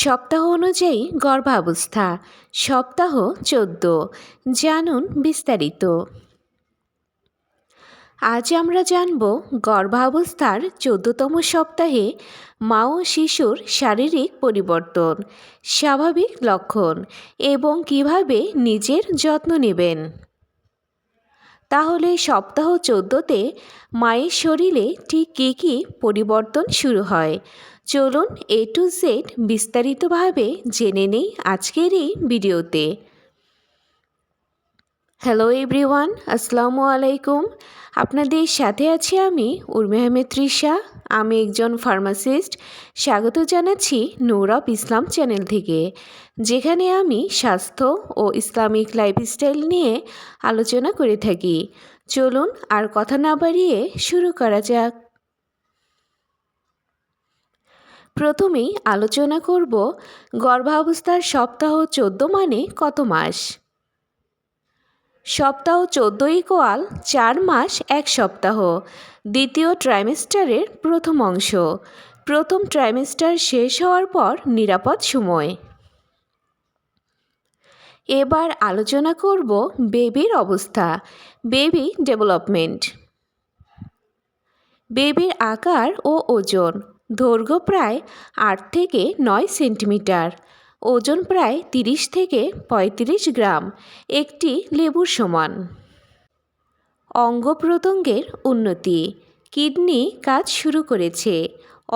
সপ্তাহ অনুযায়ী গর্ভাবস্থা সপ্তাহ ১৪। জানুন বিস্তারিত। আজ আমরা জানব গর্ভাবস্থার ১৪তম সপ্তাহে মা ও শিশুর শারীরিক পরিবর্তন, স্বাভাবিক লক্ষণ এবং কিভাবে নিজের যত্ন নেবেন। তাহলে সপ্তাহ ১৪তে মায়ের শরীরে ঠিক কী কী পরিবর্তন শুরু হয়, চলুন A to Z বিস্তারিতভাবে জেনে নেই আজকের এই ভিডিওতে। হ্যালো এভরিওয়ান, আসসালামু আলাইকুম। আপনাদের সাথে আছি আমি উর্মি আহমেদ তৃষা। আমি একজন ফার্মাসিস্ট। স্বাগত জানাচ্ছি নূর অফ ইসলাম চ্যানেল থেকে, যেখানে আমি স্বাস্থ্য ও ইসলামিক লাইফস্টাইল নিয়ে আলোচনা করে থাকি। চলুন আর কথা না বাড়িয়ে শুরু করা যাক। প্রথমেই আলোচনা করব গর্ভাবস্থার সপ্তাহ ১৪ মানে কত মাস। সপ্তাহ ১৪ ইকুয়াল ৪ মাস ১ সপ্তাহ। দ্বিতীয় ট্রাইমেস্টারের প্রথম অংশ। প্রথম ট্রাইমেস্টার শেষ হওয়ার পর নিরাপদ সময়। এবার আলোচনা করব বেবির অবস্থা, বেবি ডেভেলপমেন্ট। বেবির আকার ও ওজন। দৈর্ঘ্য প্রায় ৮ থেকে ৯ সেন্টিমিটার, ওজন প্রায় ৩০ থেকে ৩৫ গ্রাম, একটি লেবুর সমান। অঙ্গ প্রত্যঙ্গের উন্নতি। কিডনি কাজ শুরু করেছে,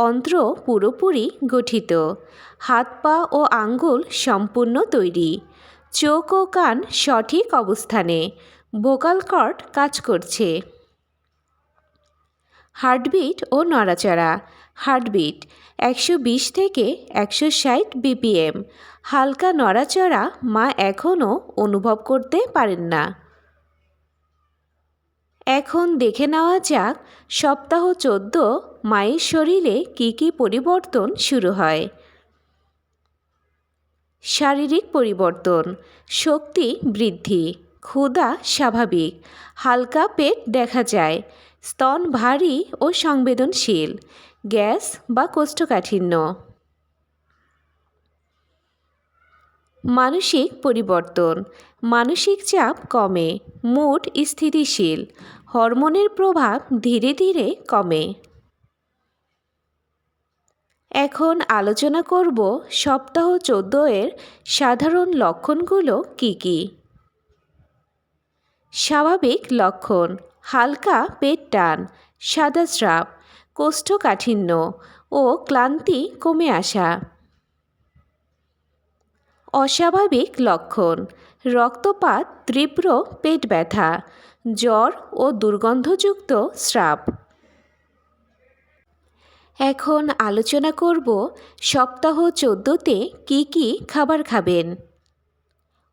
অন্ত্র পুরোপুরি গঠিত, হাত পা ও আঙ্গুল সম্পূর্ণ তৈরি, চোখ ও কান সঠিক অবস্থানে, ভোকাল কর্ড কাজ করছে। হার্টবিট ও নড়াচড়া। হার্টবিট ১২০ থেকে ১৬০ BPM। হালকা নড়াচড়া মা এখনও অনুভব করতে পারেন না। এখন দেখে নেওয়া যাক সপ্তাহ ১৪ মায়ের শরীরে কী কী পরিবর্তন শুরু হয়। শারীরিক পরিবর্তন। শক্তি বৃদ্ধি, ক্ষুধা স্বাভাবিক, হালকা পেট দেখা যায়, স্তন ভারী ও সংবেদনশীল, গ্যাস বা কোষ্ঠকাঠিন্য। মানসিক পরিবর্তন। মানসিক চাপ কমে, মুড স্থিতিশীল, হরমোনের প্রভাব ধীরে ধীরে কমে। এখন আলোচনা করব সপ্তাহ ১৪ এর সাধারণ লক্ষণগুলো কী কী। স্বাভাবিক লক্ষণ: হালকা পেট টান, সাদা স্রাব, কোষ্ঠকাঠিন্য ও ক্লান্তি কমে আসা। অস্বাভাবিক লক্ষণ: রক্তপাত, তীব্র পেট ব্যথা, জ্বর ও দুর্গন্ধযুক্ত স্রাব। এখন আলোচনা করব সপ্তাহ ১৪তে কী কী খাবার খাবেন।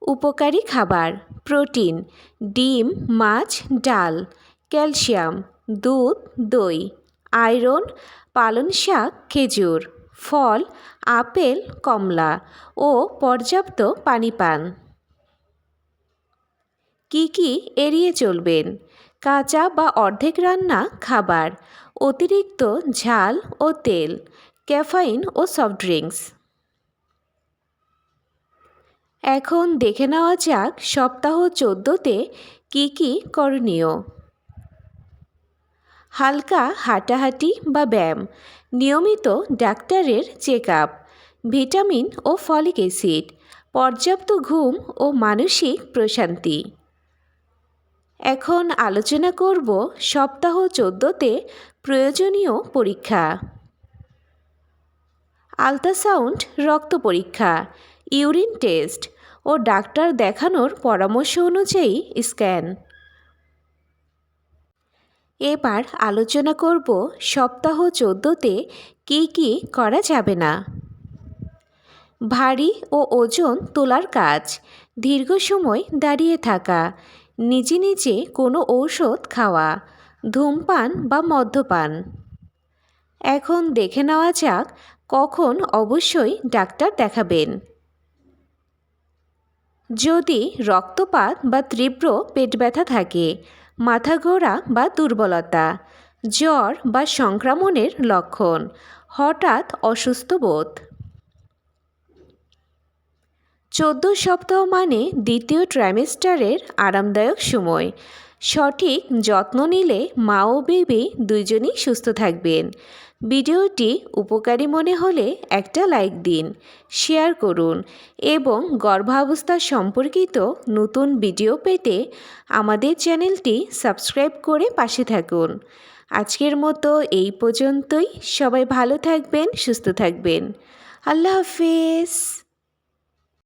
উপকারী খাবার: প্রোটিন, ডিম, মাছ, ডাল, ক্যালসিয়াম, দুধ, দই, আয়রন, পালং শাক, খেজুর, ফল, আপেল, কমলা ও পর্যাপ্ত পানি পান। কী কী এড়িয়ে চলবেন? কাঁচা বা অর্ধেক রান্না খাবার, অতিরিক্ত ঝাল ও তেল, ক্যাফাইন ও সফট ড্রিঙ্কস। এখন দেখে নেওয়া যাক সপ্তাহ ১৪তে কী কী করণীয়। হালকা হাঁটাহাঁটি বা ব্যায়াম, নিয়মিত ডাক্তারের চেক আপ, ভিটামিন ও ফলিক অ্যাসিড, পর্যাপ্ত ঘুম ও মানসিক প্রশান্তি। এখন আলোচনা করব সপ্তাহ ১৪তে প্রয়োজনীয় পরীক্ষা। আল্ট্রাসাউন্ড, রক্ত পরীক্ষা, ইউরিন টেস্ট ও ডাক্তার দেখানোর পরামর্শ অনুযায়ী স্ক্যান। এবার আলোচনা করব সপ্তাহ ১৪তে কী কী করা যাবে না। ভারী ও ওজন তোলার কাজ, দীর্ঘ সময় দাঁড়িয়ে থাকা, নিজে নিজে কোনো ঔষধ খাওয়া, ধূমপান বা মদ্যপান। এখন দেখে নেওয়া যাক কখন অবশ্যই ডাক্তার দেখাবেন। যদি রক্তপাত বা তীব্র পেট ব্যথা থাকে, মাথা ঘোরা বা দুর্বলতা, জ্বর বা সংক্রমণের লক্ষণ, হঠাৎ অসুস্থ বোধ। 14 সপ্তাহ মানে দ্বিতীয় ট্রাইমেস্টারের আরামদায়ক সময়। সঠিক যত্ন নিলে মা ও বেবি দুইজনই সুস্থ থাকবেন। ভিডিওটি উপকারী মনে হলে একটা লাইক দিন, শেয়ার করুন এবং গর্ভাবস্থা সম্পর্কিত নতুন ভিডিও পেতে আমাদের চ্যানেলটি সাবস্ক্রাইব করে পাশে থাকুন। আজকের মতো এই পর্যন্তই। সবাই ভালো থাকবেন, সুস্থ থাকবেন। আল্লাহ হাফেজ।